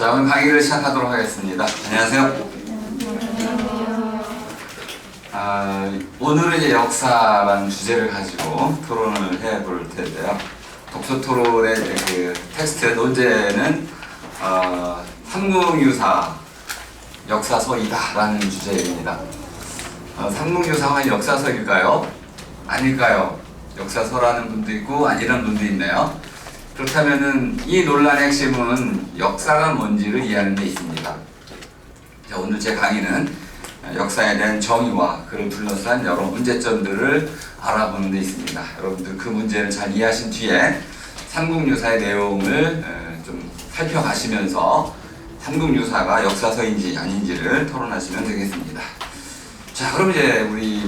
자, 오늘 강의를 시작하도록 하겠습니다. 안녕하세요. 오늘은 이제 역사라는 주제를 가지고 토론을 해볼 텐데요. 독서 토론의 그 텍스트 논제는 삼국유사 역사서이다라는 주제입니다. 삼국유사가 역사서일까요? 아닐까요? 역사서라는 분도 있고 아니라는 분도 있네요. 그렇다면은 이 논란의 핵심은 역사가 뭔지를 이해하는 데 있습니다. 자, 오늘 제 강의는 역사에 대한 정의와 그를 둘러싼 여러 문제점들을 알아보는 데 있습니다. 여러분들 그 문제를 잘 이해하신 뒤에 삼국유사의 내용을 좀 살펴가시면서 삼국유사가 역사서인지 아닌지를 토론하시면 되겠습니다. 자, 그럼 이제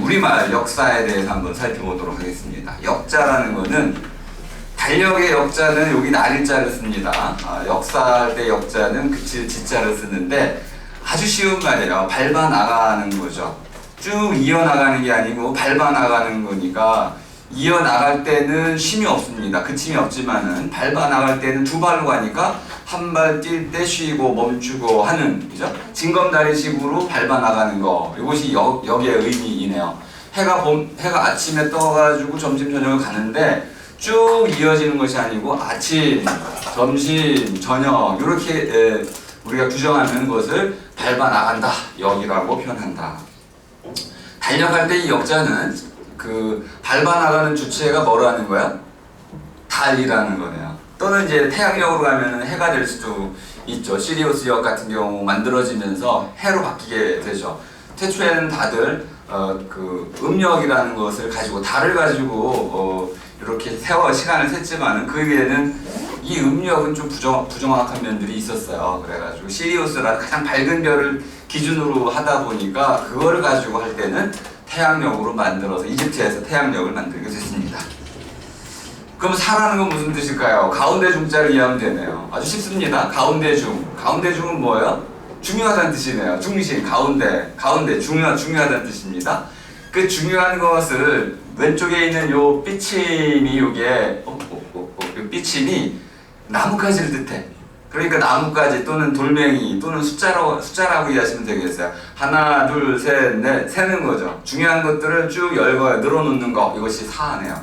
우리말 역사에 대해서 한번 살펴보도록 하겠습니다. 역자라는 거는 달력의 역자는 여기 날일자를 씁니다. 역사할 때 역자는 그칠 지자를 쓰는데 아주 쉬운 말이에요. 밟아 나가는 거죠. 쭉 이어나가는 게 아니고 밟아 나가는 거니까 이어나갈 때는 쉼이 없습니다. 그침이 없지만은 밟아 나갈 때는 두 발로 가니까 한 발 뛸 때 쉬고 멈추고 하는, 그죠? 징검다리식으로 밟아 나가는 거. 이것이 역의 의미이네요. 해가 아침에 떠가지고 점심 저녁을 가는데 쭉 이어지는 것이 아니고 아침, 점심, 저녁 이렇게 우리가 규정하는 것을 밟아 나간다, 역이라고 표현한다. 달력할 때 이 역자는 그 밟아 나가는 주체가 뭐라는 거야? 달이라는 거네요. 또는 이제 태양력으로 가면 해가 될 수도 있죠. 시리우스 역 같은 경우 만들어지면서 해로 바뀌게 되죠. 태초에는 다들 그 음력이라는 것을 가지고 달을 가지고 이렇게 세워 시간을 셌지만은 그 위에는 이 음력은 좀 부정확한 면들이 있었어요. 그래가지고 시리우스라는 가장 밝은 별을 기준으로 하다 보니까 그거를 가지고 할 때는 태양력으로 만들어서 이집트에서 태양력을 만들게 됐습니다. 그럼 사라는 건 무슨 뜻일까요? 가운데 중자를 이해하면 되네요. 아주 쉽습니다. 가운데 중. 가운데 중은 뭐예요? 중요하다는 뜻이네요. 중심, 가운데, 중요하다는 뜻입니다. 그 중요한 것을 왼쪽에 있는 요 삐침이 요게 요 삐침이 나뭇가지를 뜻해. 그러니까 나뭇가지 또는 돌멩이 또는 숫자라고 이해하시면 되겠어요. 하나, 둘, 셋, 넷, 세는 거죠. 중요한 것들을 쭉 늘어놓는 거, 이것이 사네요.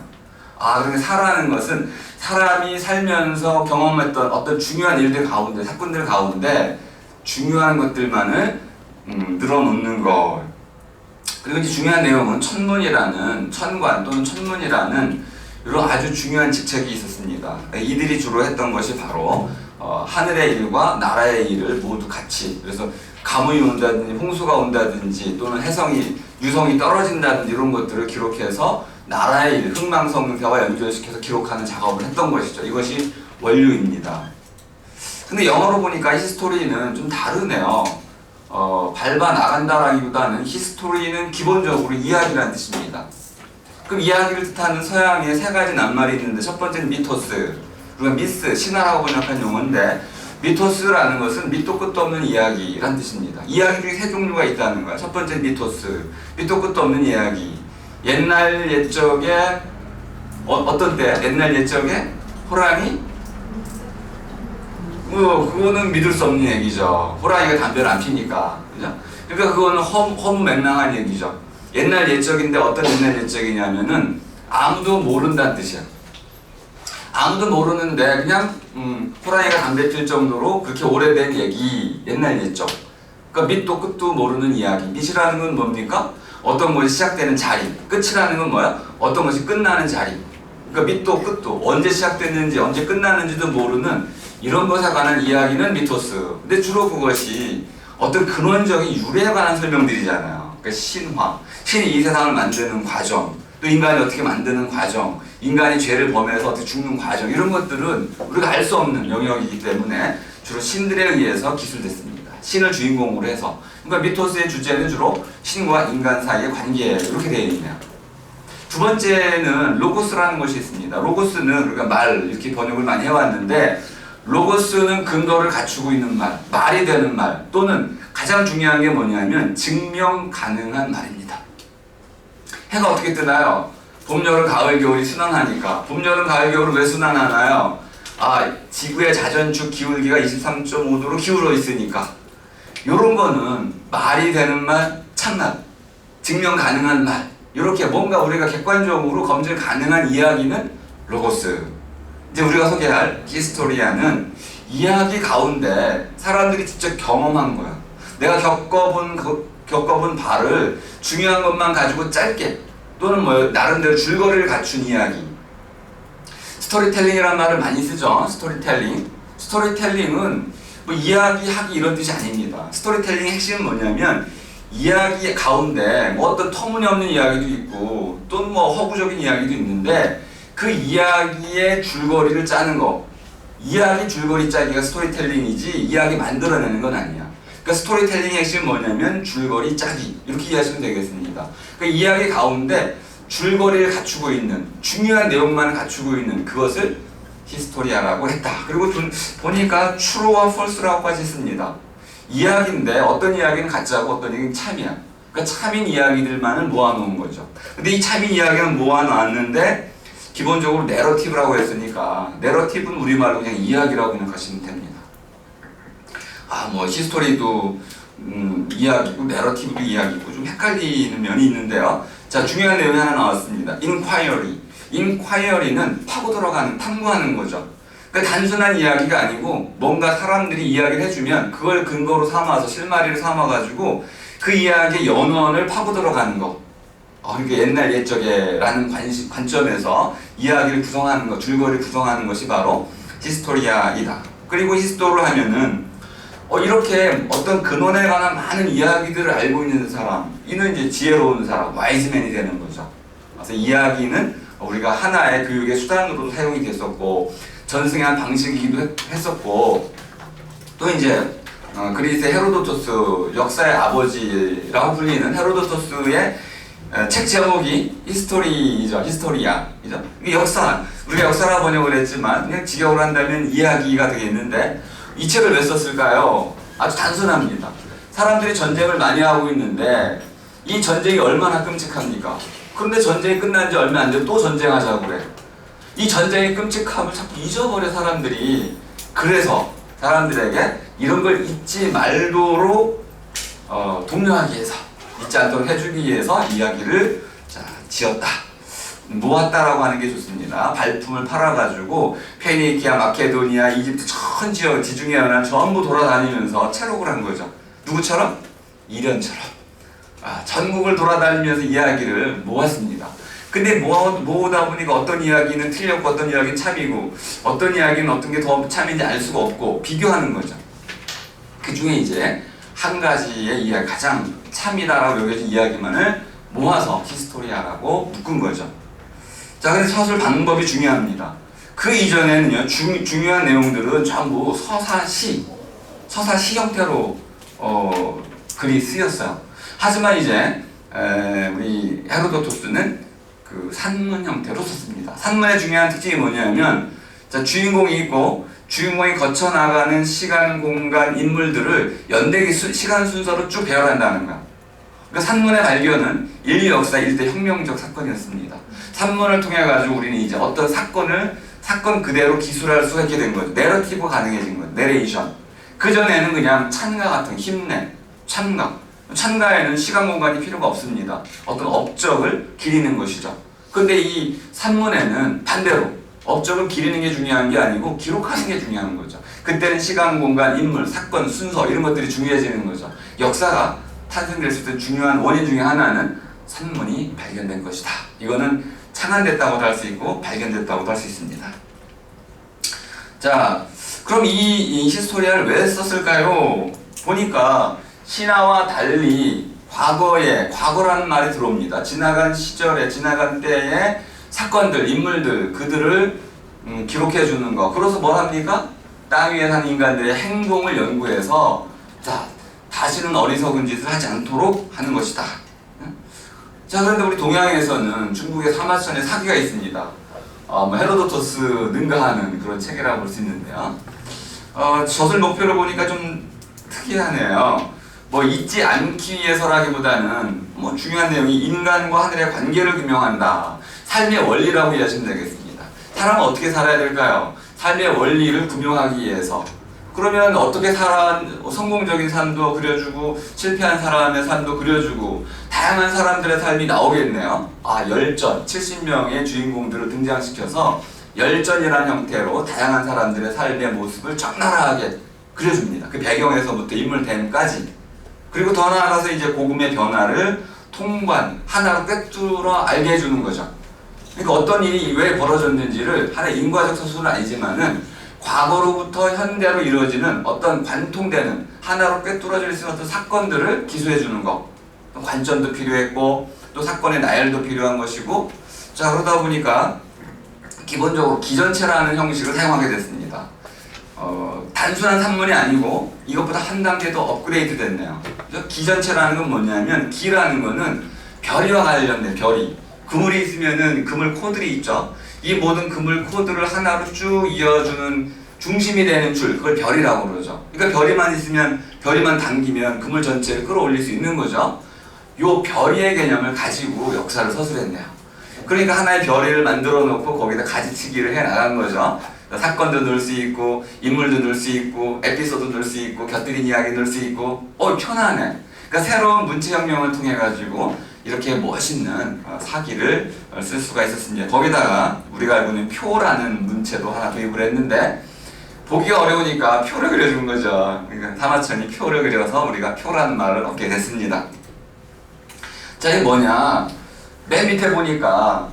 그러니까 사라는 것은 사람이 살면서 경험했던 어떤 중요한 일들 가운데, 사건들 가운데 중요한 것들만을 늘어놓는 거. 그리고 이제 중요한 내용은 천관 또는 천문이라는 이런 아주 중요한 직책이 있었습니다. 이들이 주로 했던 것이 바로 하늘의 일과 나라의 일을 모두 같이, 그래서 가뭄이 온다든지 홍수가 온다든지 또는 유성이 떨어진다든지 이런 것들을 기록해서 나라의 일, 흥망성쇠와 연결시켜서 기록하는 작업을 했던 것이죠. 이것이 원류입니다. 근데 영어로 보니까 히스토리는 좀 다르네요. 밟아 나간다라기보다는 히스토리는 기본적으로 이야기라는 뜻입니다. 그럼 이야기를 뜻하는 서양의 세 가지 낱말이 있는데 첫 번째는 미토스, 그리고 미스, 신화라고 번역한 용어인데 미토스라는 것은 밑도 끝도 없는 이야기란 뜻입니다. 이야기 중에 세 종류가 있다는 거야. 첫 번째는 미토스, 밑도 끝도 없는 이야기. 옛날 옛적에 어떤 때? 옛날 옛적에 호랑이? 그거는 믿을 수 없는 얘기죠. 호랑이가 담배를 안 피니까. 그죠? 그러니까 그거는 허무맹랑한 얘기죠. 옛날 옛적인데 어떤 옛날 옛적이냐면은 아무도 모른다는 뜻이야. 아무도 모르는데 그냥 호랑이가 담배 필 정도로 그렇게 오래된 얘기, 옛날 옛적. 그러니까 밑도 끝도 모르는 이야기. 밑이라는 건 뭡니까? 어떤 것이 시작되는 자리. 끝이라는 건 뭐야? 어떤 것이 끝나는 자리. 그러니까 밑도 끝도 언제 시작됐는지 언제 끝나는지도 모르는 이런 것에 관한 이야기는 미토스. 근데 주로 그것이 어떤 근원적인 유래에 관한 설명들이잖아요. 그러니까 신화. 신이 이 세상을 만드는 과정, 또 인간이 어떻게 만드는 과정, 인간이 죄를 범해서 어떻게 죽는 과정, 이런 것들은 우리가 알 수 없는 영역이기 때문에 주로 신들에 의해서 기술됐습니다. 신을 주인공으로 해서. 그러니까 미토스의 주제는 주로 신과 인간 사이의 관계, 이렇게 되어 있네요. 두 번째는 로고스라는 것이 있습니다. 로고스는 우리가 말, 이렇게 번역을 많이 해왔는데 로고스는 근거를 갖추고 있는 말, 말이 되는 말, 또는 가장 중요한 게 뭐냐면 증명 가능한 말입니다. 해가 어떻게 뜨나요? 봄, 여름, 가을, 겨울이 순환하니까. 봄, 여름, 가을, 겨울은 왜 순환하나요? 지구의 자전축 기울기가 23.5도로 기울어 있으니까 요런 거는 말이 되는 말, 참말, 증명 가능한 말, 이렇게 뭔가 우리가 객관적으로 검증 가능한 이야기는 로고스. 이제 우리가 소개할 히스토리아는 이야기 가운데 사람들이 직접 경험한 거야. 내가 겪어본 바를 중요한 것만 가지고 짧게 또는 나름대로 줄거리를 갖춘 이야기. 스토리텔링이라는 말을 많이 쓰죠. 스토리텔링은 이야기하기 이런 뜻이 아닙니다. 스토리텔링의 핵심은 뭐냐면 이야기 가운데 어떤 터무니없는 이야기도 있고 또는 허구적인 이야기도 있는데 그 이야기의 줄거리를 짜는 거. 이야기 줄거리 짜기가 스토리텔링이지 이야기 만들어내는 건 아니야. 그러니까 스토리텔링의 핵심은 뭐냐면 줄거리 짜기. 이렇게 이해하시면 되겠습니다. 그러니까 이야기 가운데 줄거리를 갖추고 있는 중요한 내용만 갖추고 있는 그것을 히스토리아라고 했다. 그리고 보니까 true와 false라고까지 씁니다. 이야기인데 어떤 이야기는 가짜고 어떤 이야기는 참이야. 그러니까 참인 이야기들만을 모아놓은 거죠. 근데 이 참인 이야기는 모아놨는데 기본적으로 내러티브라고 했으니까 내러티브는 우리말로 그냥 이야기라고 생각하시면 됩니다. 히스토리도 이야기고 내러티브도 이야기고 좀 헷갈리는 면이 있는데요. 자, 중요한 내용이 하나 나왔습니다. inquiry는 파고 들어가는, 탐구하는 거죠. 그러니까 단순한 이야기가 아니고 뭔가 사람들이 이야기를 해주면 그걸 근거로 삼아서 실마리를 삼아가지고 그 이야기의 연원을 파고 들어가는 거. 그러니까 옛날 옛적에라는 관점에서 이야기를 구성하는 것, 줄거리를 구성하는 것이 바로 히스토리아이다. 그리고 히스토리를 하면은 이렇게 어떤 근원에 관한 많은 이야기들을 알고 있는 사람, 이는 이제 지혜로운 사람, 와이즈맨이 되는 거죠. 그래서 이야기는 우리가 하나의 교육의 수단으로도 사용이 됐었고 전승의 한 방식이기도 했었고 또 이제 그리스의 헤로도토스, 역사의 아버지라고 불리는 헤로도토스의 책 제목이 히스토리아이죠. 이게 역사, 우리가 역사라 번역을 했지만 그냥 직역을 한다면 이야기가 되겠는데 이 책을 왜 썼을까요? 아주 단순합니다. 사람들이 전쟁을 많이 하고 있는데 이 전쟁이 얼마나 끔찍합니까? 그런데 전쟁이 끝난 지 얼마 안 돼도 또 전쟁하자고 그래. 이 전쟁의 끔찍함을 자꾸 잊어버려 사람들이. 그래서 사람들에게 이런 걸 잊지 말도록 독려하기 위해서, 잊지 않도록 해주기 위해서 이야기를 지었다. 모았다라고 하는 게 좋습니다. 발품을 팔아가지고 페니키아, 마케도니아, 이집트 전 지역, 지중해 연안 전부 돌아다니면서 체록을 한 거죠. 누구처럼? 이련처럼. 전국을 돌아다니면서 이야기를 모았습니다. 근데 모으다 보니까 어떤 이야기는 틀렸고 어떤 이야기는 참이고 어떤 이야기는 어떤 게 더 참인지 알 수가 없고 비교하는 거죠. 그 중에 이제 한 가지의 이야기, 가장 참이다라고 여겨진 이야기만을 모아서 히스토리아라고 묶은 거죠. 자, 근데 서술 방법이 중요합니다. 그 이전에는요, 중요한 내용들은 전부 서사시 형태로 글이 쓰였어요. 하지만 이제 우리 헤로도토스는 그 산문 형태로 썼습니다. 산문의 중요한 특징이 뭐냐면, 자, 주인공이 있고 주인공이 거쳐나가는 시간, 공간, 인물들을 연대기 시간 순서로 쭉 배열한다는 거야. 그러니까 산문의 발견은 인류 역사 일대 혁명적 사건이었습니다. 산문을 통해 가지고 우리는 이제 어떤 사건 그대로 기술할 수가 있게 된 거죠. 내러티브 가능해진 거죠. 내레이션. 그 전에는 그냥 찬가 같은 힘내, 찬가에는 시간 공간이 필요가 없습니다. 어떤 업적을 기리는 것이죠. 근데 이 산문에는 반대로 업적을 기리는 게 중요한 게 아니고 기록하는 게 중요한 거죠. 그때는 시간, 공간, 인물, 사건, 순서 이런 것들이 중요해지는 거죠. 역사가 탄생될 수 있는 중요한 원인 중에 하나는 산문이 발견된 것이다. 이거는 창안됐다고도 할 수 있고 발견됐다고도 할 수 있습니다. 자, 그럼 이 히스토리아를 왜 썼을까요? 보니까 신화와 달리 과거라는 말이 들어옵니다. 지나간 시절에, 지나간 때의 사건들, 인물들, 그들을 기록해 주는 거. 그래서 뭘 합니까? 땅 위에 사는 인간들의 행동을 연구해서 다시는 어리석은 짓을 하지 않도록 하는 것이다. 자, 그런데 우리 동양에서는 중국의 사마천에 사기가 있습니다. 헤로도토스 능가하는 그런 책이라고 볼 수 있는데요. 저술 목표를 보니까 좀 특이하네요. 잊지 않기 위해서라기보다는 중요한 내용이 인간과 하늘의 관계를 규명한다. 삶의 원리라고 이해하시면 되겠습니다. 사람은 어떻게 살아야 될까요? 삶의 원리를 구명하기 위해서. 그러면 어떻게 성공적인 삶도 그려주고 실패한 사람의 삶도 그려주고 다양한 사람들의 삶이 나오겠네요. 열전, 70명의 주인공들을 등장시켜서 열전이라는 형태로 다양한 사람들의 삶의 모습을 적나라하게 그려줍니다. 그 배경에서부터 인물됨까지. 그리고 더 나아가서 이제 복음의 변화를 통관, 하나로 꿰뚫어 알게 해주는 거죠. 그러니까 어떤 일이 왜 벌어졌는지를 하나의 인과적 서술은 아니지만은 과거로부터 현대로 이루어지는 어떤 관통되는 하나로 꿰뚫어질 수 있는 어떤 사건들을 기술해 주는 것. 관점도 필요했고 또 사건의 나열도 필요한 것이고, 자 그러다 보니까 기본적으로 기전체라는 형식을 사용하게 됐습니다. 단순한 산문이 아니고 이것보다 한 단계 더 업그레이드 됐네요. 기전체라는 건 뭐냐면, 기라는 거는 별이와 관련된, 별이 그물이 있으면은 그물 코들이 있죠. 이 모든 그물 코드를 하나로 쭉 이어주는 중심이 되는 줄, 그걸 별이라고 그러죠. 그러니까 별이만 있으면, 별이만 당기면 그물 전체를 끌어올릴 수 있는 거죠. 요 별이의 개념을 가지고 역사를 서술했네요. 그러니까 하나의 별이를 만들어 놓고 거기다 가지치기를 해 나간 거죠. 사건도 넣을 수 있고 인물도 넣을 수 있고 에피소드 넣을 수 있고 곁들인 이야기 넣을 수 있고 편하네. 그러니까 새로운 문체혁명을 통해 가지고 이렇게 멋있는 사기를 쓸 수가 있었습니다. 거기다가 우리가 알고 있는 표라는 문체도 하나 도입을 했는데 보기가 어려우니까 표를 그려준 거죠. 그러니까 사마천이 표를 그려서 우리가 표라는 말을 얻게 됐습니다. 자, 이게 뭐냐? 맨 밑에 보니까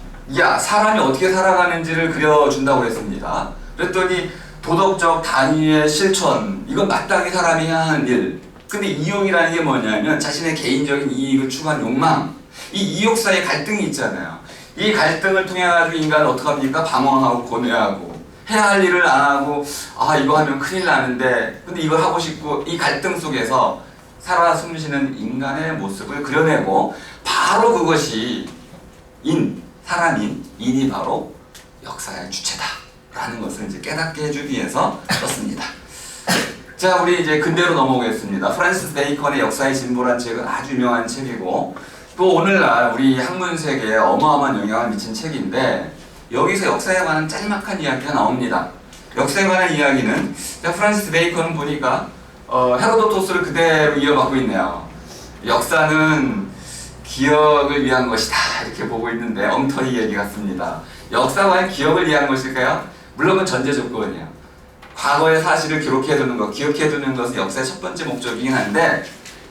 사람이 어떻게 살아가는지를 그려준다고 했습니다. 그랬더니 도덕적 단위의 실천, 이건 마땅히 사람이 해야 하는 일. 근데 이욕이라는 게 뭐냐면 자신의 개인적인 이익을 추구하는 욕망. 이 이욕 사이에 갈등이 있잖아요. 이 갈등을 통해 가지고 인간은 어떻게 합니까? 방황하고 고뇌하고 해야 할 일을 안 하고 이거 하면 큰일 나는데 근데 이걸 하고 싶고, 이 갈등 속에서 살아 숨쉬는 인간의 모습을 그려내고, 바로 그것이 사람인 인이 바로 역사의 주체다 라는 것을 이제 깨닫게 해주기 위해서 썼습니다. 자, 우리 이제 근대로 넘어오겠습니다. 프란시스 베이컨의 역사의 진보란 책은 아주 유명한 책이고, 또 오늘날 우리 학문 세계에 어마어마한 영향을 미친 책인데, 여기서 역사에 관한 짤막한 이야기가 나옵니다. 역사에 관한 이야기는, 프란시스 베이컨은 보니까 헤로도토스를 그대로 이어받고 있네요. 역사는 기억을 위한 것이다 이렇게 보고 있는데 엉터리 얘기 같습니다. 역사가 과연 기억을 위한 것일까요? 물론 그건 전제 조건이에요. 과거의 사실을 기록해두는 것, 기억해두는 것은 역사의 첫 번째 목적이긴 한데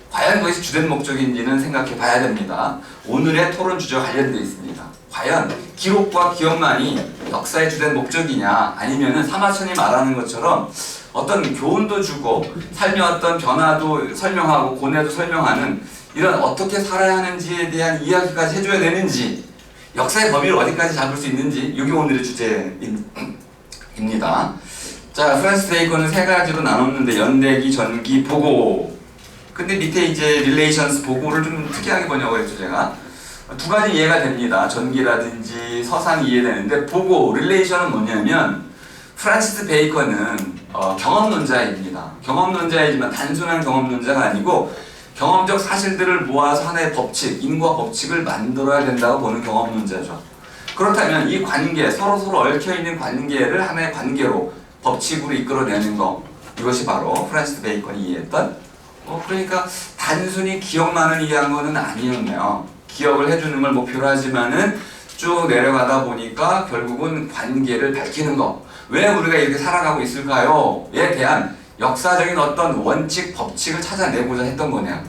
과연 그것이 주된 목적인지는 생각해 봐야 됩니다. 오늘의 토론 주제와 관련되어 있습니다. 과연 기록과 기억만이 역사의 주된 목적이냐, 아니면은 사마천이 말하는 것처럼 어떤 교훈도 주고 삶의 어떤 변화도 설명하고 고뇌도 설명하는 이런 어떻게 살아야 하는지에 대한 이야기까지 해줘야 되는지, 역사의 범위를 어디까지 잡을 수 있는지, 이게 오늘의 주제입니다. 자, 프란시스 베이컨은 세 가지로 나눴는데 연대기, 전기, 보고. 근데 밑에 이제 릴레이션스, 보고를 좀 특이하게 번역을 했죠. 제가 두 가지 이해가 됩니다. 전기라든지 서상이 이해되는데, 보고, 릴레이션은 뭐냐면 프란시스 베이컨은 경험론자입니다. 경험론자이지만 단순한 경험론자가 아니고 경험적 사실들을 모아서 하나의 법칙, 인과 법칙을 만들어야 된다고 보는 경험론자죠. 그렇다면 이 관계, 서로서로 얽혀있는 관계를 하나의 관계로, 법칙으로 이끌어내는 것, 이것이 바로 프란시스 베이컨이 이해했던, 그러니까 단순히 기억만을 이해한 것은 아니었네요. 기억을 해주는 걸 목표로 하지만은 쭉 내려가다 보니까 결국은 관계를 밝히는 것, 왜 우리가 이렇게 살아가고 있을까요?에 대한 역사적인 어떤 원칙, 법칙을 찾아내고자 했던 거네요.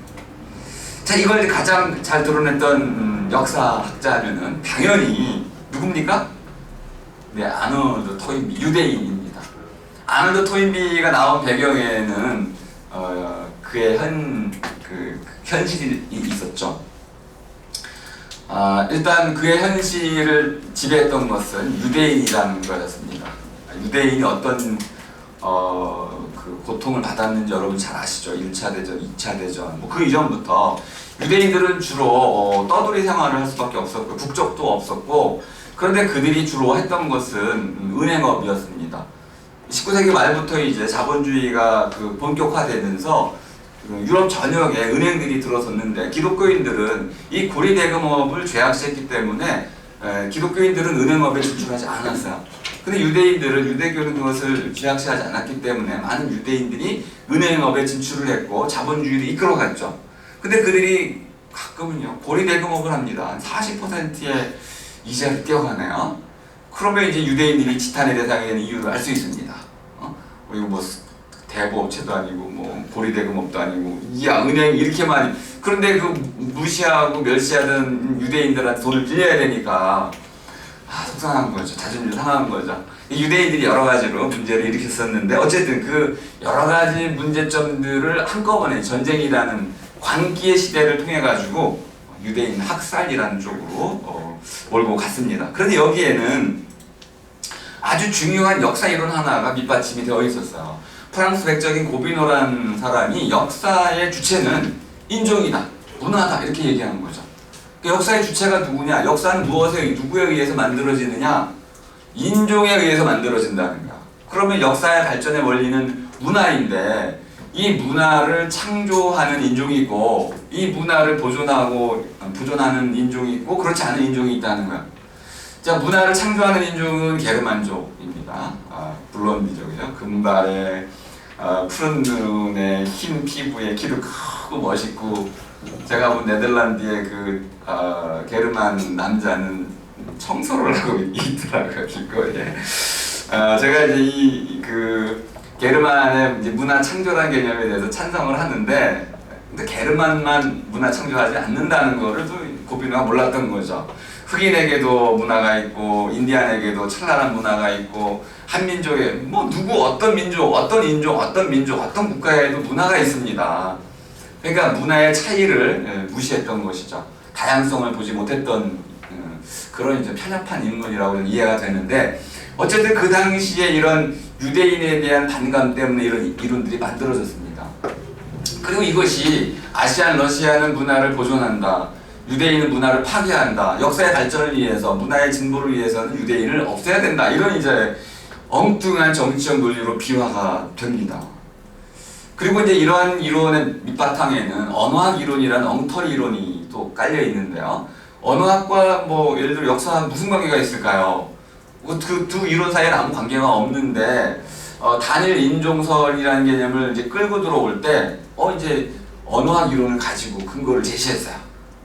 자, 이걸 가장 잘 드러냈던 역사학자면은 당연히 누굽니까? 네, 아놀드 토인비, 유대인입니다. 아놀드 토인비가 나온 배경에는 그의 현실이 있었죠. 일단 그의 현실을 지배했던 것은 유대인이라는 거였습니다. 유대인이 어떤 그 고통을 받았는지 여러분 잘 아시죠? 1차 대전, 2차 대전, 그 이전부터 유대인들은 주로 떠돌이 생활을 할 수밖에 없었고 국적도 없었고, 그런데 그들이 주로 했던 것은 은행업이었습니다. 19세기 말부터 이제 자본주의가 본격화되면서 유럽 전역에 은행들이 들어섰는데 기독교인들은 이 고리대금업을 죄악시했기 때문에 기독교인들은 은행업에 진출하지 않았어요. 근데 유대인들은 유대교는 그것을 쥐약시하지 않았기 때문에 많은 유대인들이 은행업에 진출을 했고 자본주의를 이끌어갔죠. 근데 그들이 가끔은요 고리대금업을 합니다. 40%의 이자를 떼어가네요. 그러면 이제 유대인들이 지탄의 대상이 되는 이유를 알 수 있습니다. 이거 뭐 대부업체도 아니고 뭐 고리대금업도 아니고 이야 은행이 이렇게 많이, 그런데 그 무시하고 멸시하던 유대인들한테 돈을 빌려야 되니까 속상한 거죠. 자존심 상한 거죠. 유대인들이 여러 가지로 문제를 일으켰었는데 어쨌든 그 여러 가지 문제점들을 한꺼번에 전쟁이라는 광기의 시대를 통해 가지고 유대인 학살이라는 쪽으로 몰고 갔습니다. 그런데 여기에는 아주 중요한 역사 이론 하나가 밑받침이 되어 있었어요. 프랑스 백적인 고비노라는 사람이 역사의 주체는 인종이다, 문화다 이렇게 얘기하는 거죠. 역사의 주체가 누구냐? 역사는 누구에 의해서 만들어지느냐? 인종에 의해서 만들어진다는 거야. 그러면 역사의 발전의 원리는 문화인데 이 문화를 창조하는 인종이 있고 이 문화를 보존하는 인종이 있고 그렇지 않은 인종이 있다는 거야. 자, 문화를 창조하는 인종은 게르만족입니다. 블론디족이죠. 금발에 푸른 눈에 흰 피부에 키도 크고 멋있고, 제가 본 네덜란드의 그 게르만 남자는 청소를 하고 있더라고요, 길거리에. 제가 이제 그 게르만의 이제 문화 창조라는 개념에 대해서 찬성을 하는데, 근데 게르만만 문화 창조하지 않는다는 거를 또 고비노가 몰랐던 거죠. 흑인에게도 문화가 있고 인디안에게도 찬란한 문화가 있고 한민족에 뭐 누구 어떤 민족 어떤 인종 어떤 민족 어떤 국가에도 문화가 있습니다. 그러니까 문화의 차이를 무시했던 것이죠. 다양성을 보지 못했던 그런 이제 편협한 인물이라고 이해가 되는데, 어쨌든 그 당시에 이런 유대인에 대한 반감 때문에 이런 이론들이 만들어졌습니다. 그리고 이것이 아시안 러시아는 문화를 보존한다, 유대인은 문화를 파괴한다, 역사의 발전을 위해서 문화의 진보를 위해서는 유대인을 없애야 된다, 이런 이제 엉뚱한 정치적 논리로 비화가 됩니다. 그리고 이제 이러한 이론의 밑바탕에는 언어학 이론이라는 엉터리 이론이 또 깔려 있는데요. 언어학과 뭐 예를 들어 역사학 무슨 관계가 있을까요? 그 두 이론 사이에는 아무 관계가 없는데 단일 인종설이라는 개념을 이제 끌고 들어올 때 이제 언어학 이론을 가지고 근거를 제시했어요.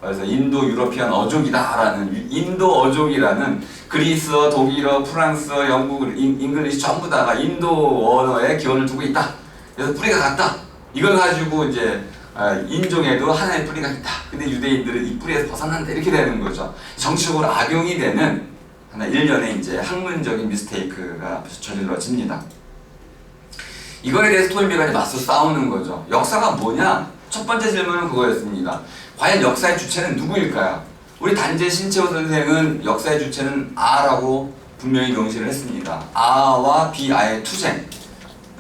그래서 인도 유러피안 어족이다라는, 인도 어족이라는 그리스어, 독일어, 프랑스어, 영국, 잉글리시 전부 다가 인도 언어에 기원을 두고 있다. 그래서 뿌리가 같다. 이걸 가지고 이제 인종에도 하나의 뿌리가 있다. 근데 유대인들은 이 뿌리에서 벗어난다. 이렇게 되는 거죠. 정치적으로 악용이 되는 하나 일련의 이제 학문적인 미스테이크가 저질러집니다. 이거에 대해서 토인비가 맞서 싸우는 거죠. 역사가 뭐냐? 첫 번째 질문은 그거였습니다. 과연 역사의 주체는 누구일까요? 우리 단재 신채호 선생은 역사의 주체는 아라고 분명히 명시를 했습니다. 아와 비아의 투쟁.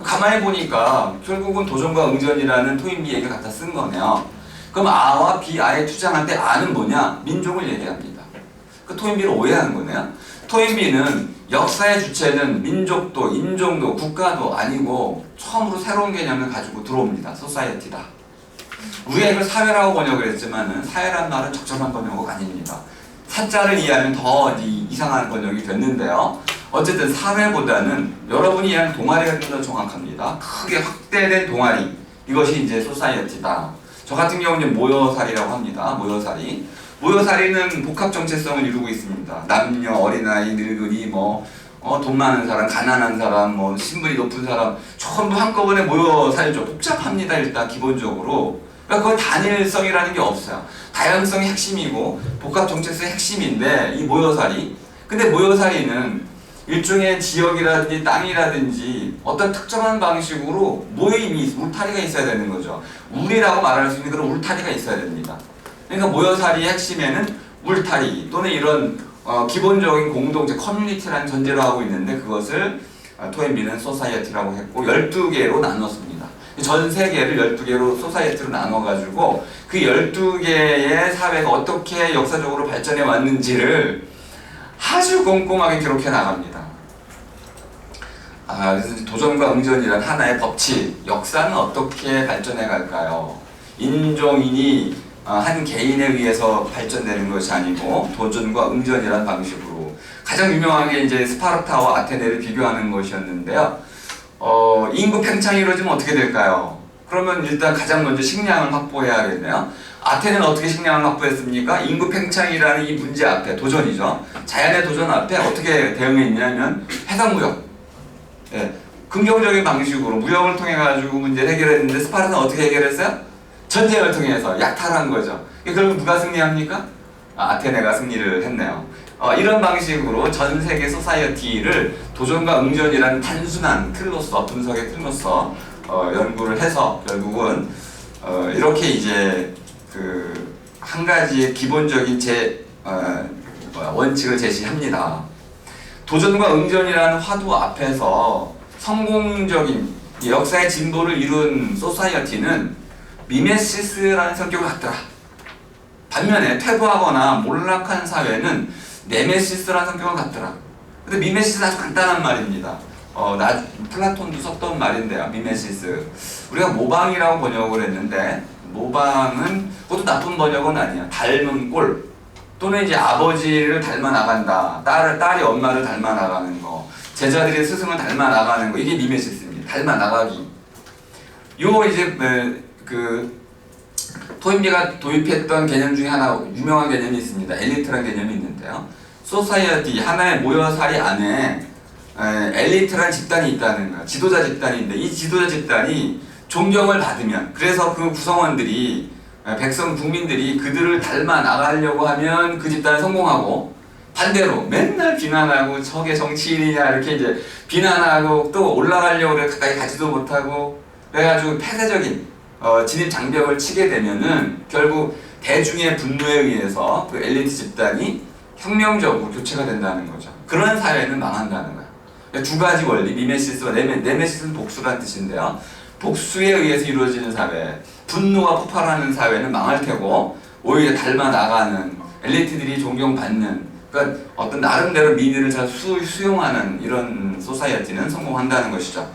가만히 보니까 결국은 도전과 응전이라는 토인비 얘기를 갖다 쓴 거네요. 그럼 아와 비아의 투쟁할 때 아는 뭐냐? 민족을 얘기합니다. 그 토인비를 오해하는 거네요. 토인비는 역사의 주체는 민족도, 인종도, 국가도 아니고 처음으로 새로운 개념을 가지고 들어옵니다. 소사이어티다. 우리가 이걸 사회라고 번역을 했지만은 사회란 말은 적절한 번역은 아닙니다. 사자를 이해하면 더 이상한 번역이 됐는데요. 어쨌든 사회보다는 여러분이 이해하는 동아리가 좀 더 정확합니다. 크게 확대된 동아리, 이것이 이제 소사이어티다. 저 같은 경우는 모여살이라고 합니다. 모여살이는 복합 정체성을 이루고 있습니다. 남녀, 어린아이, 늙은이, 돈 많은 사람, 가난한 사람, 신분이 높은 사람 전부 한꺼번에 모여 살죠. 복잡합니다. 일단 기본적으로. 그러니까 그건 단일성이라는 게 없어요. 다양성이 핵심이고 복합 정체성이 핵심인데 이 모여살이. 근데 모여살이는 일종의 지역이라든지 땅이라든지 어떤 특정한 방식으로 모임이, 울타리가 있어야 되는 거죠. 울이라고 말할 수 있는 그런 울타리가 있어야 됩니다. 그러니까 모여살이의 핵심에는 울타리 또는 이런 기본적인 공동체, 커뮤니티라는 전제로 하고 있는데, 그것을 토인비는 소사이어티라고 했고 12개로 나눴습니다. 전 세계를 12개로 소사이어티로 나눠가지고 그 12개의 사회가 어떻게 역사적으로 발전해 왔는지를 아주 꼼꼼하게 기록해 나갑니다. 그래서 도전과 응전이란 하나의 법칙, 역사는 어떻게 발전해 갈까요? 인종이니 한 개인에 의해서 발전되는 것이 아니고 도전과 응전이라는 방식으로 가장 유명한 게 이제 스파르타와 아테네를 비교하는 것이었는데요. 인구 팽창이 이루어지면 어떻게 될까요? 그러면 일단 가장 먼저 식량을 확보해야겠네요. 아테네는 어떻게 식량을 확보했습니까? 인구 팽창이라는 이 문제 앞에, 도전이죠. 자연의 도전 앞에 어떻게 대응했냐면 해상무역. 예, 긍정적인 방식으로 무역을 통해 가지고 문제를 해결했는데 스파르타는 어떻게 해결했어요? 전쟁을 통해서 약탈한 거죠. 그럼 누가 승리합니까? 아테네가 승리를 했네요. 이런 방식으로 전 세계 소사이어티를 도전과 응전이라는 단순한 틀로서, 분석의 틀로서 연구를 해서 결국은 이렇게 이제 그 한 가지의 기본적인 원칙을 제시합니다. 도전과 응전이라는 화두 앞에서 성공적인 역사의 진보를 이룬 소사이어티는 미메시스라는 성격을 갖더라. 반면에 퇴보하거나 몰락한 사회는 네메시스라는 성격을 갖더라. 근데 미메시스는 아주 간단한 말입니다. 플라톤도 썼던 말인데요. 미메시스. 우리가 모방이라고 번역을 했는데 모방은 그것도 나쁜 번역은 아니야. 닮은 꼴 또는 이제 아버지를 닮아 나간다. 딸이 엄마를 닮아 나가는 거. 제자들이 스승을 닮아 나가는 거. 이게 미메시스입니다. 닮아 나가기. 요 이제 토인비가 도입했던 개념 중에 하나 유명한 개념이 있습니다. 엘리트라는 개념이 있는데요. 소사이어티 하나의 모여사리 안에 엘리트라는 집단이 있다는 거예요. 지도자 집단인데 이 지도자 집단이 존경을 받으면, 그래서 그 구성원들이 국민들이 그들을 닮아 나가려고 하면 그 집단은 성공하고, 반대로 맨날 비난하고 저게 정치인이냐 이렇게 이제 비난하고 또 올라가려고 가까이 가지도 못하고 그래가지고 폐쇄적인 진입 장벽을 치게 되면은 결국 대중의 분노에 의해서 그 엘리트 집단이 혁명적으로 교체가 된다는 거죠. 그런 사회는 망한다는 거예요. 그러니까 두 가지 원리, 미메시스와 네메시스는 복수라는 뜻인데요. 복수에 의해서 이루어지는 사회, 분노가 폭발하는 사회는 망할 테고 오히려 닮아 나가는 엘리트들이 존경받는, 그러니까 어떤 나름대로 민의를 잘 수용하는 이런 소사이어티는 성공한다는 것이죠.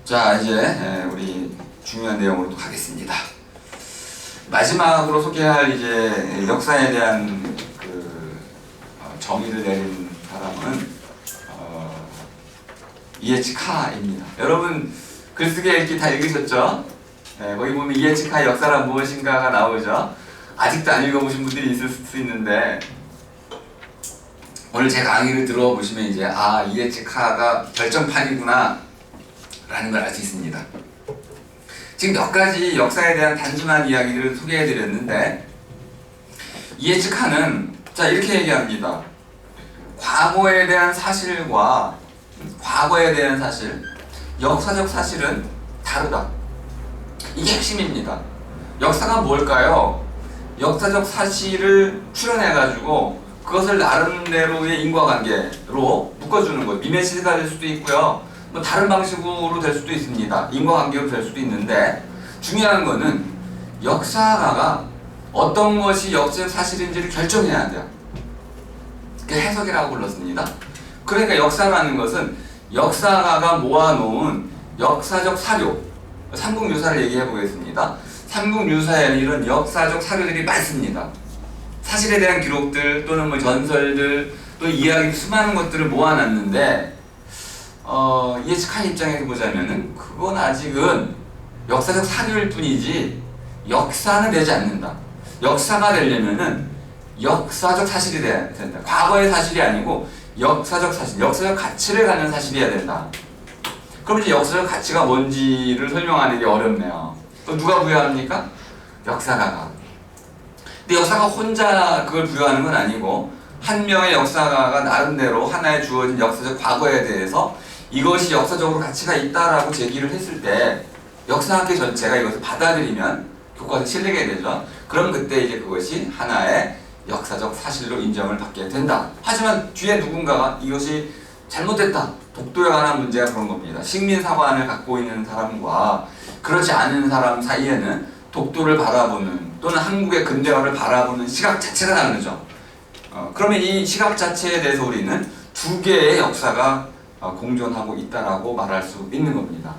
자, 이제 우리 중요한 내용으로 가겠습니다. 마지막으로 소개할 이제 역사에 대한 정의를 내린 사람은 이에치카입니다. 여러분 글쓰기 읽기 다 읽으셨죠? 거기 보면 이에치카의 역사란 무엇인가가 나오죠. 아직도 안 읽어보신 분들이 있을 수 있는데 오늘 제 강의를 들어보시면 이제 이에치카가 결정판이구나 라는 걸 알 수 있습니다. 지금 몇 가지 역사에 대한 단순한 이야기를 소개해드렸는데 이에치카는 이렇게 얘기합니다. 과거에 대한 사실과 과거에 대한 사실, 역사적 사실은 다르다. 이게 핵심입니다. 역사가 뭘까요? 역사적 사실을 추론해가지고 그것을 나름대로의 인과관계로 묶어주는 거예요. 미메시스가 될 수도 있고요. 뭐 다른 방식으로 될 수도 있습니다. 인과관계로 될 수도 있는데 중요한 거는 역사가가 어떤 것이 역사적 사실인지를 결정해야 돼요. 그게 해석이라고 불렀습니다. 그러니까 역사라는 것은 역사가가 모아놓은 역사적 사료, 삼국유사를 얘기해 보겠습니다. 삼국유사에는 이런 역사적 사료들이 많습니다. 사실에 대한 기록들 또는 뭐 전설들 또 이야기 수많은 것들을 모아놨는데 이에치카 입장에서 보자면은 그건 아직은 역사적 사료일 뿐이지 역사는 되지 않는다. 역사가 되려면은 역사적 사실이 돼야 된다. 과거의 사실이 아니고 역사적 사실, 역사적 가치를 갖는 사실이어야 된다. 그럼 이제 역사적 가치가 뭔지를 설명하는 게 어렵네요. 또 누가 부여합니까? 역사가가. 근데 역사가 혼자 그걸 부여하는 건 아니고 한 명의 역사가가 나름대로 하나의 주어진 역사적 과거에 대해서 이것이 역사적으로 가치가 있다라고 제기를 했을 때 역사학계 전체가 이것을 받아들이면 교과서에 실리게 되죠. 그럼 그때 이제 그것이 하나의 역사적 사실로 인정을 받게 된다. 하지만 뒤에 누군가가 이것이 잘못됐다. 독도에 관한 문제가 그런 겁니다. 식민사관을 갖고 있는 사람과 그렇지 않은 사람 사이에는 독도를 바라보는 또는 한국의 근대화를 바라보는 시각 자체가 다르죠. 그러면 이 시각 자체에 대해서 우리는 두 개의 역사가 공존하고 있다라고 말할 수 있는 겁니다.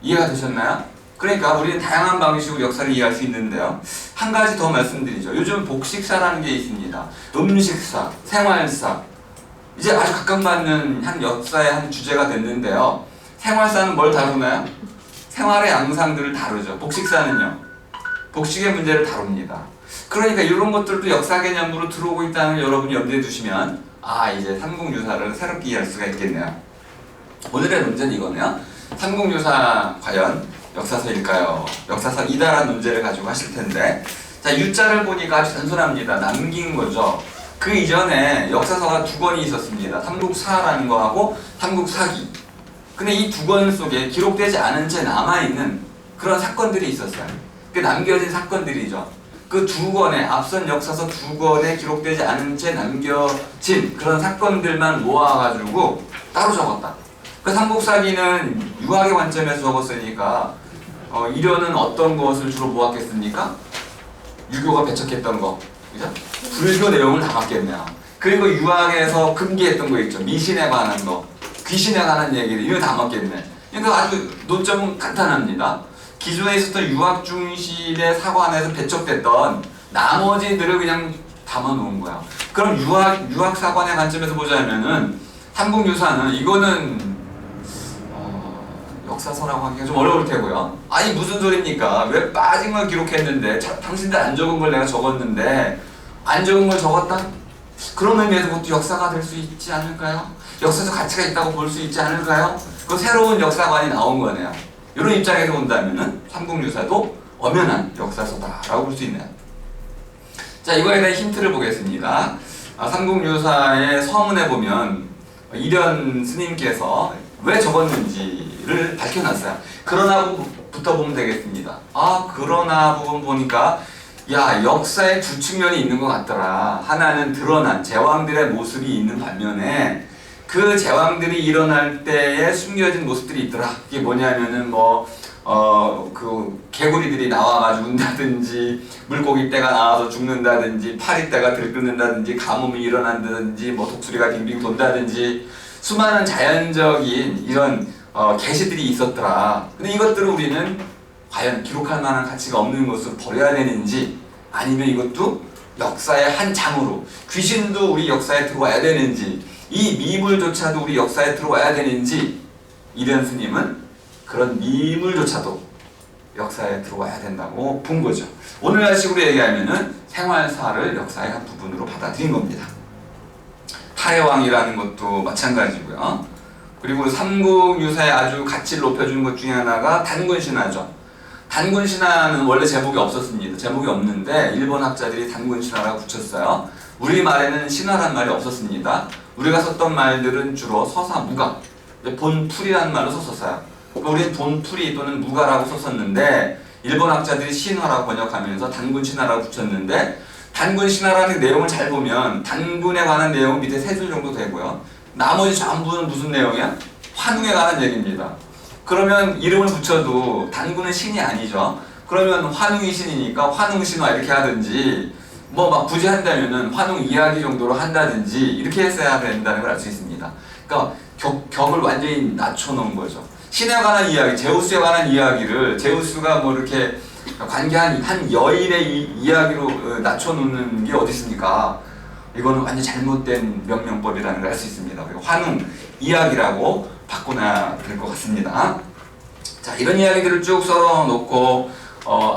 이해가 되셨나요? 그러니까 우리는 다양한 방식으로 역사를 이해할 수 있는데요. 한 가지 더 말씀드리죠. 요즘 복식사라는 게 있습니다. 음식사, 생활사. 이제 아주 각광받는 한 역사의 한 주제가 됐는데요. 생활사는 뭘 다루나요? 생활의 양상들을 다루죠. 복식사는요. 복식의 문제를 다룹니다. 그러니까 이런 것들도 역사 개념으로 들어오고 있다는 걸 여러분이 염두에 두시면 이제 삼국유사를 새롭게 이해할 수가 있겠네요. 오늘의 논제는 이거네요. 삼국유사 과연 역사서일까요? 역사서이다라는 논제를 가지고 하실 텐데, 자, 유자를 보니까 아주 단순합니다. 남긴 거죠. 그 이전에 역사서가 두 권이 있었습니다. 삼국사라는 거하고 삼국사기. 근데 이 두 권 속에 기록되지 않은 채 남아있는 그런 사건들이 있었어요. 그 남겨진 사건들이죠. 그 두 권의 앞선 역사서 두 권에 기록되지 않은 채 남겨진 그런 사건들만 모아가지고 따로 적었다. 그 삼국사기는 유학의 관점에서 적었으니까 이련은 어떤 것을 주로 모았겠습니까? 유교가 배척했던 거, 그죠? 불교 내용을 담았겠네요. 그리고 유학에서 금기했던 거 있죠. 미신에 관한 거, 귀신에 관한 얘기를 이거 담았겠네. 그러니까 아주 논점은 간단합니다. 기존에 있었던 유학 중심의 사관에서 배척됐던 나머지들을 그냥 담아놓은 거야. 그럼 유학 사관의 관점에서 보자면은 삼국유사는 이거는 역사서라고 하기가 좀 어려울 테고요. 아니 무슨 소리입니까? 왜 빠진 걸 기록했는데 당신들 안 적은 걸 내가 적었는데 안 적은 걸 적었다? 그런 의미에서 그것도 역사가 될 수 있지 않을까요? 역사적 가치가 있다고 볼 수 있지 않을까요? 그 새로운 역사관이 나온 거네요. 이런 입장에서 본다면은 삼국유사도 엄연한 역사서다라고 볼 수 있네요. 자, 이거에 대한 힌트를 보겠습니다. 삼국유사의 서문에 보면 이련 스님께서 왜 적었는지를 밝혀놨어요. 그러나부터 보면 되겠습니다. 그러나 부분 보니까 역사의 두 측면이 있는 것 같더라. 하나는 드러난 제왕들의 모습이 있는 반면에 그 제왕들이 일어날 때에 숨겨진 모습들이 있더라. 그게 뭐냐면은 그 개구리들이 나와가지고 죽는다든지, 물고기 떼가 나와서 죽는다든지, 파리 떼가 들끓는다든지, 가뭄이 일어난다든지, 독수리가 빙빙 돈다든지, 수많은 자연적인 이런 계시들이 있었더라. 근데 이것들을 우리는 과연 기록할 만한 가치가 없는 것으로 버려야 되는지, 아니면 이것도 역사의 한 장으로, 귀신도 우리 역사에 들어와야 되는지, 이 미물조차도 우리 역사에 들어와야 되는지, 이련 스님은 그런 미물조차도 역사에 들어와야 된다고 본 거죠. 오늘날 식으로 얘기하면은 생활사를 역사의 한 부분으로 받아들인 겁니다. 탈해왕이라는 것도 마찬가지고요. 그리고 삼국유사의 아주 가치를 높여주는 것 중에 하나가 단군신화죠. 단군신화는 원래 제목이 없었습니다. 제목이 없는데 일본 학자들이 단군신화라고 붙였어요. 우리말에는 신화란 말이 없었습니다. 우리가 썼던 말들은 주로 서사, 무가, 본풀이라는 말로 썼었어요. 우리는 본풀이 또는 무가라고 썼었는데 일본 학자들이 신화라고 번역하면서 단군신화라고 붙였는데, 단군신화라는 내용을 잘 보면 단군에 관한 내용은 밑에 세 줄 정도 되고요. 나머지 전부는 무슨 내용이야? 환웅에 관한 얘기입니다. 그러면 이름을 붙여도 단군은 신이 아니죠. 그러면 환웅이 신이니까 환웅신화 이렇게 하든지, 굳이 한다면은 환웅 이야기 정도로 한다든지 이렇게 했어야 된다는 걸 알 수 있습니다. 그러니까 격을 완전히 낮춰놓은 거죠. 신에 관한 이야기, 제우스에 관한 이야기를 제우스가 이렇게 관계한 한 여인의 이야기로 낮춰놓는 게 어디 있습니까? 이거는 완전 잘못된 명명법이라는 걸 알 수 있습니다. 그리고 환웅 이야기라고 바꿔놔야 될 것 같습니다. 자, 이런 이야기들을 쭉 썰어놓고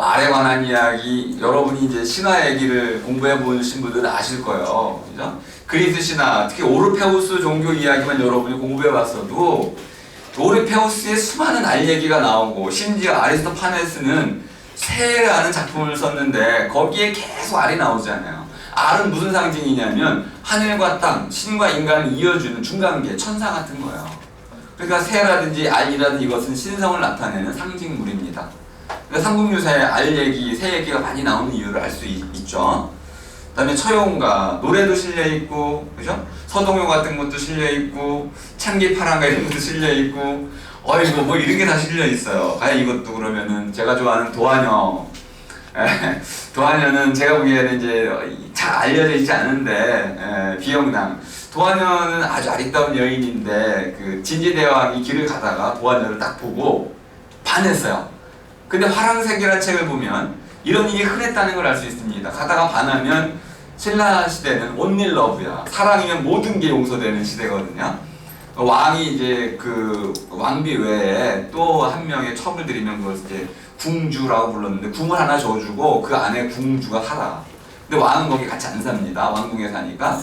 아래 관한 이야기, 여러분이 이제 신화 얘기를 공부해 보신 분들은 아실 거예요. 그죠? 그리스 신화, 특히 오르페우스 종교 이야기만 여러분이 공부해 봤어도 오르페우스의 수많은 알 얘기가 나오고, 심지어 아리스토파네스는 새라는 작품을 썼는데 거기에 계속 알이 나오잖아요. 알은 무슨 상징이냐면 하늘과 땅, 신과 인간을 이어주는 중간계, 천사 같은 거예요. 그러니까 새라든지 알이라든지 이것은 신성을 나타내는 상징물입니다. 그러니까 삼국유사에 알 얘기, 새 얘기가 많이 나오는 이유를 알 수 있죠. 그 다음에 처용가, 노래도 실려있고, 그죠? 서동요 같은 것도 실려있고, 참기파랑가 이런 것도 실려있고, 어이구, 이런 게 다 실려있어요. 과연 이것도 그러면은, 제가 좋아하는 도화녀. 도화녀는 제가 보기에는 이제 잘 알려져 있지 않은데, 비영당. 도화녀는 아주 아리따운 여인인데, 그 진지대왕이 길을 가다가 도화녀를 딱 보고 반했어요. 근데 화랑새기라는 책을 보면 이런 일이 흔했다는 걸 알 수 있습니다. 가다가 반하면 신라 시대는 only love야. 사랑이면 모든 게 용서되는 시대거든요. 왕이 이제 그 왕비 외에 또 한 명의 첩을 들이면 그걸 이제 궁주라고 불렀는데 궁을 하나 줘주고 그 안에 궁주가 살아. 근데 왕은 거기 같이 안 삽니다. 왕궁에 사니까.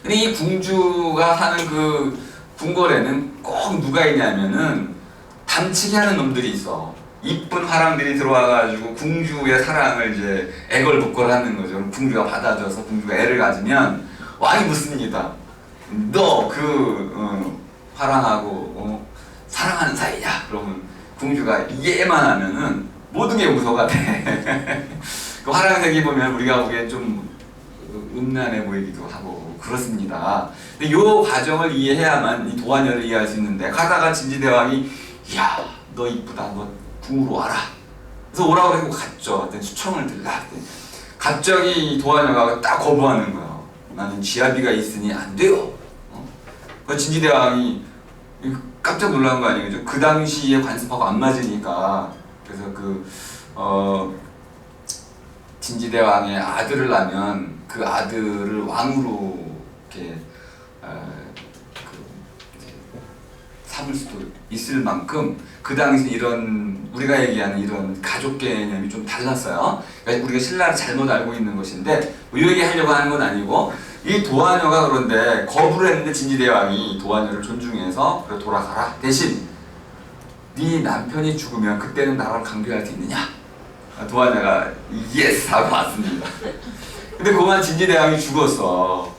근데 이 궁주가 사는 그 궁궐에는 꼭 누가 있냐면은 담치기 하는 놈들이 있어. 이쁜 화랑들이 들어와가지고 궁주의 사랑을 이제 애걸복걸하는 거죠. 궁주가 받아줘서 궁주가 애를 가지면 왕이 묻습니다. 너 그 화랑하고 사랑하는 사이냐? 그러면 궁주가 예만 하면은 모든 게 용서가 돼. 그 화랑새기 보면 우리가 보기엔 좀 음란해 보이기도 하고 그렇습니다. 근데 이 과정을 이해해야만 이 도화녀를 이해할 수 있는데 가다가 진지대왕이 이야 너 이쁘다 너 궁으로 와라. 그래서 오라고 하고 갔죠. 수청을 들라. 갑자기 도화녀가 딱 거부하는 거예요. 나는 지아비가 있으니 안 돼요. 그 진지대왕이 깜짝 놀란 거 아니겠죠? 그 당시에 관습하고 안 맞으니까. 그래서 진지대왕의 아들을 낳으면 그 아들을 왕으로 이렇게 삼을 수도 있을 만큼 그 당시 이런 우리가 얘기하는 이런 가족 개념이 좀 달랐어요. 그러니까 우리가 신라를 잘못 알고 있는 것인데 이 얘기하려고 하는 건 아니고 이 도화녀가 그런데 거부를 했는데 진지대왕이 도화녀를 존중해서 그래 돌아가라. 대신 네 남편이 죽으면 그때는 나랑 강교할 수 있느냐? 도화녀가 예스 하고 왔습니다. 근데 그만 진지대왕이 죽었어.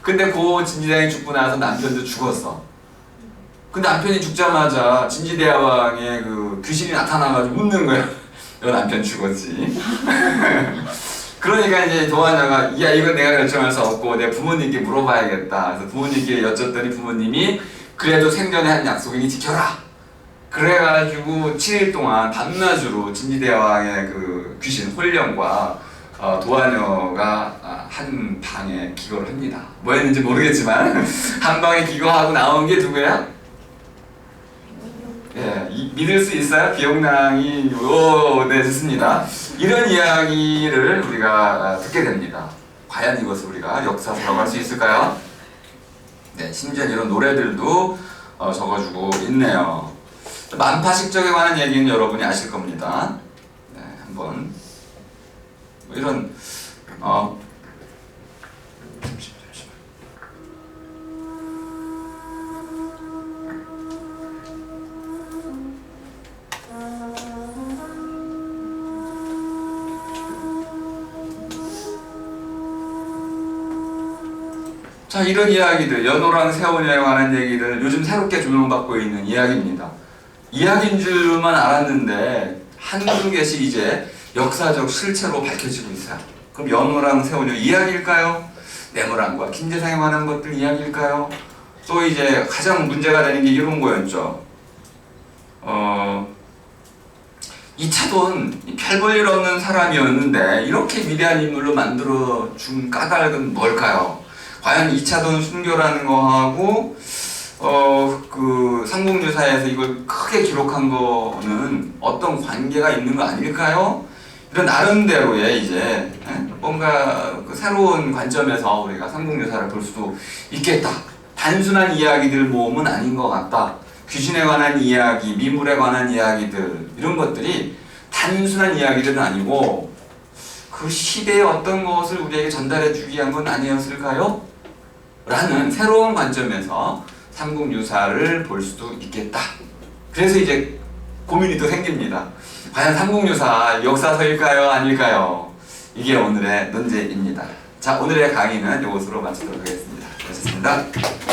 근데 그 진지대왕이 죽고 나서 남편도 죽었어. 근데 남편이 죽자마자 진지대왕의 그 귀신이 나타나가지고 웃는 거야. 너 남편 죽었지. 그러니까 이제 도화녀가 야 이건 내가 결정할 수 없고 내 부모님께 물어봐야겠다. 그래서 부모님께 여쭸더니 부모님이 그래도 생전에 한 약속이니 지켜라. 그래가지고 7일 동안 밤낮으로 진지대왕의 그 귀신 홀령과 도화녀가 한 방에 기거를 합니다. 뭐 했는지 모르겠지만 한 방에 기거하고 나온 게 누구야? 예, 믿을 수 있어요? 기억낭이 네 좋습니다. 이런 이야기를 우리가 듣게 됩니다. 과연 이것을 우리가 역사서라고 할 수 있을까요? 네, 심지어 이런 노래들도 적어주고 있네요. 만파식적에 관한 얘기는 여러분이 아실 겁니다. 네, 한번 뭐 이런 자 이런 이야기들 연호랑 세원이에 관한 얘기를 요즘 새롭게 조명받고 있는 이야기입니다. 이야기인 줄만 알았는데 한두 개씩 이제 역사적 실체로 밝혀지고 있어요. 그럼 연호랑 세원이 이야기일까요? 네모랑과 김재상에 관한 것들 이야기일까요? 또 이제 가장 문제가 되는 게 이런 거였죠. 이차돈 별 볼 일 없는 사람이었는데 이렇게 위대한 인물로 만들어 준 까닭은 뭘까요? 과연 이차돈 순교라는 거하고 그 삼국유사에서 이걸 크게 기록한 거는 어떤 관계가 있는 거 아닐까요? 이런 나름대로의 이제 뭔가 그 새로운 관점에서 우리가 삼국유사를 볼 수도 있겠다. 단순한 이야기들 모음은 아닌 것 같다. 귀신에 관한 이야기, 미물에 관한 이야기들 이런 것들이 단순한 이야기들은 아니고 그 시대의 어떤 것을 우리에게 전달해 주기 위한 건 아니었을까요? 라는 새로운 관점에서 삼국유사를 볼 수도 있겠다. 그래서 이제 고민이 또 생깁니다. 과연 삼국유사 역사서일까요? 아닐까요? 이게 오늘의 논제입니다. 자, 오늘의 강의는 이것으로 마치도록 하겠습니다. 고맙습니다.